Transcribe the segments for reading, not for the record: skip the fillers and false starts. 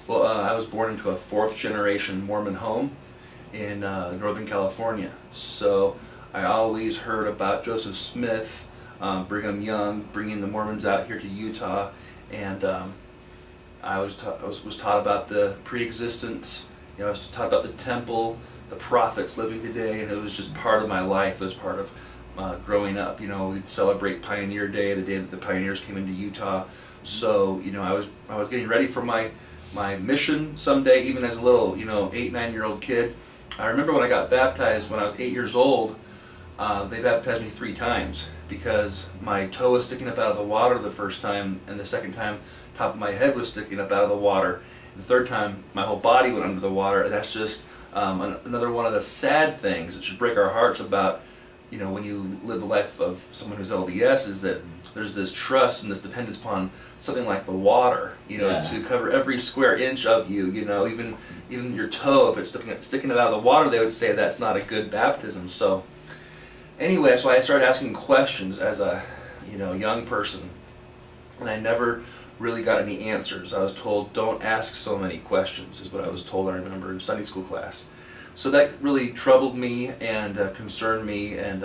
Well, I was born into a fourth-generation Mormon home in Northern California. So I always heard about Joseph Smith, Brigham Young, bringing the Mormons out here to Utah, and I was taught about the pre-existence. You know, I was taught about the temple, the prophets living today, and it was just part of my life. It was part of growing up. You know, we'd celebrate Pioneer Day, the day that the pioneers came into Utah. So, you know, I was getting ready for my mission someday, even as a little, you know, 8, 9-year-old kid. I remember when I got baptized when I was 8 years old. They baptized me 3 times because my toe was sticking up out of the water the first time, and the second time, top of my head was sticking up out of the water. And the third time, my whole body went under the water. And that's just another one of the sad things that should break our hearts about, you know, when you live the life of someone who's LDS, is that there's this trust and this dependence upon something like the water, you know, to cover every square inch of you, you know, even your toe, if it's sticking it out of the water, they would say that's not a good baptism. So anyway, so I started asking questions as a, you know, young person, and I never really got any answers. I was told, don't ask so many questions, is what I was told, I remember, in Sunday school class. So that really troubled me and concerned me, and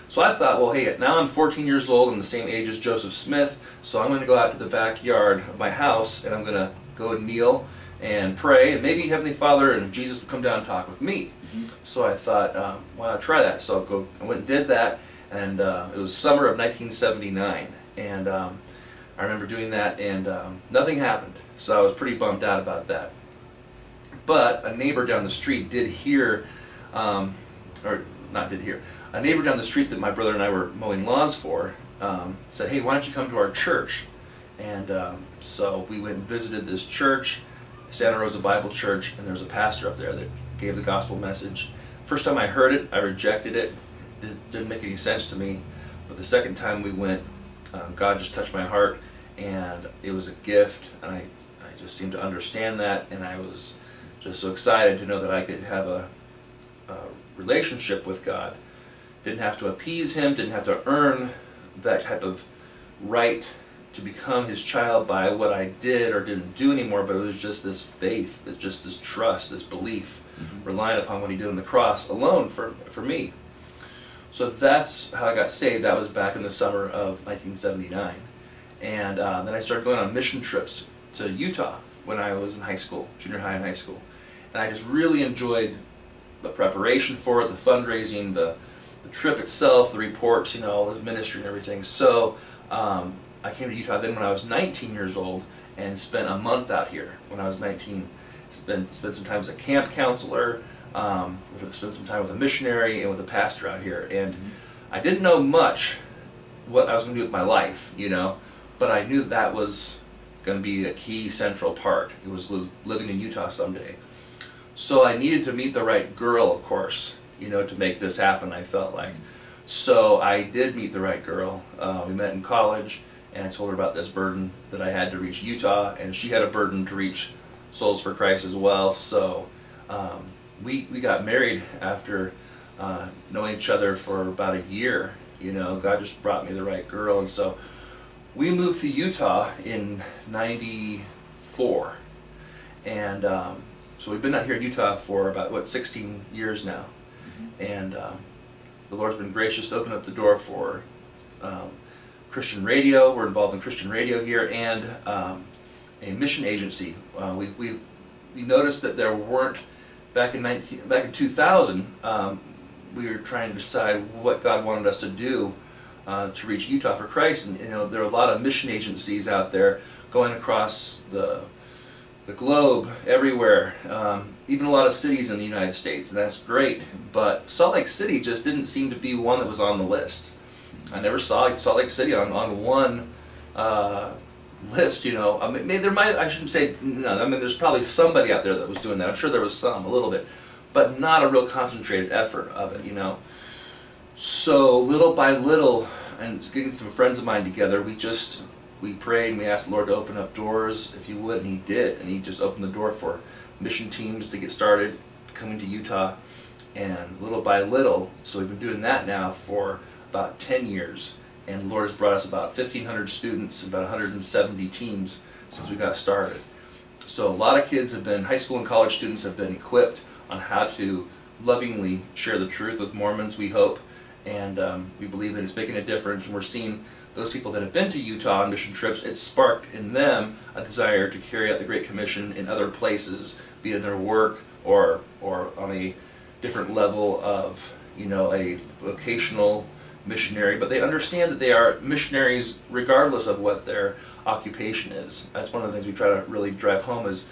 so I thought, well, hey, now I'm 14 years old, I'm the same age as Joseph Smith, so I'm going to go out to the backyard of my house, and I'm going to go and kneel and pray, and maybe Heavenly Father and Jesus will come down and talk with me. So I thought, why not try that? So I went and did that, and it was summer of 1979, and I remember doing that, and nothing happened, so I was pretty bummed out about that. But a neighbor down the street did hear, or not did hear, a neighbor down the street that my brother and I were mowing lawns for said, hey, why don't you come to our church? And so we went and visited this church, Santa Rosa Bible Church, and there was a pastor up there that gave the gospel message. First time I heard it, I rejected it. It didn't make any sense to me. But the second time we went, God just touched my heart, and it was a gift, and I just seemed to understand that, and I was just so excited to know that I could have a relationship with God. Didn't have to appease Him, didn't have to earn that type of right to become His child by what I did or didn't do anymore, but it was just this faith, just this trust, this belief, relying upon what He did on the cross alone for me. So that's how I got saved. That was back in the summer of 1979. And then I started going on mission trips to Utah when I was in high school, junior high and high school. And I just really enjoyed the preparation for it, the fundraising, the trip itself, the reports, you know, the ministry and everything. So I came to Utah then when I was 19 years old and spent a month out here when I was 19. Spent some time as a camp counselor, spent some time with a missionary and with a pastor out here. And I didn't know much what I was going to do with my life, you know, but I knew that was going to be a key central part. It was living in Utah someday. So I needed to meet the right girl, of course, you know, to make this happen, I felt like. So I did meet the right girl. We met in college, and I told her about this burden that I had to reach Utah, and she had a burden to reach souls for Christ as well. So we got married after knowing each other for about a year. You know, God just brought me the right girl, and so we moved to Utah in '94, and so we've been out here in Utah for about, what, 16 years now. And the Lord's been gracious to open up the door for Christian radio. We're involved in Christian radio here, and a mission agency. We noticed that there weren't, back in 2000, we were trying to decide what God wanted us to do to reach Utah for Christ, and you know, there are a lot of mission agencies out there going across the globe, everywhere, even a lot of cities in the United States, and that's great. But Salt Lake City just didn't seem to be one that was on the list. I never saw Salt Lake City on one list, you know. I mean, there might, I shouldn't say none. I mean, there's probably somebody out there that was doing that. I'm sure there was some, a little bit, but not a real concentrated effort of it, you know. So little by little, and getting some friends of mine together, we prayed and we asked the Lord to open up doors, if He would, and He did. And He just opened the door for mission teams to get started coming to Utah, and little by little, so we've been doing that now for about 10 years, and the Lord has brought us about 1,500 students and about 170 teams since we got started. So a lot of kids have been, high school and college students have been equipped on how to lovingly share the truth with Mormons, we hope, and we believe that it's making a difference, and we're seeing those people that have been to Utah on mission trips, it's sparked in them a desire to carry out the Great Commission in other places, be it in their work or on a different level of, you know, a vocational missionary, but they understand that they are missionaries regardless of what their occupation is. That's one of the things we try to really drive home is,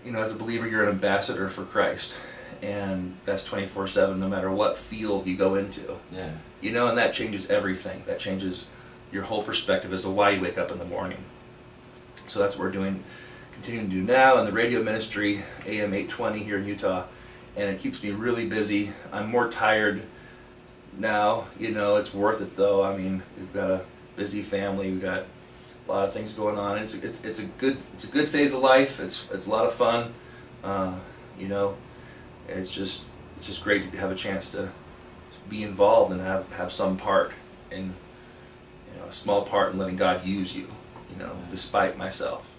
you know, as a believer you're an ambassador for Christ, and that's 24/7 no matter what field you go into. Yeah. You know, and that changes everything. That changes your whole perspective as to why you wake up in the morning. So that's what we're doing, continuing to do now in the radio ministry, AM 820 here in Utah, and it keeps me really busy. I'm more tired now, you know, it's worth it though. I mean, we've got a busy family, we've got a lot of things going on. It's a good phase of life. It's a lot of fun. You know, it's just great to have a chance to be involved and have some part in, you know, a small part in letting God use you, you know, despite myself.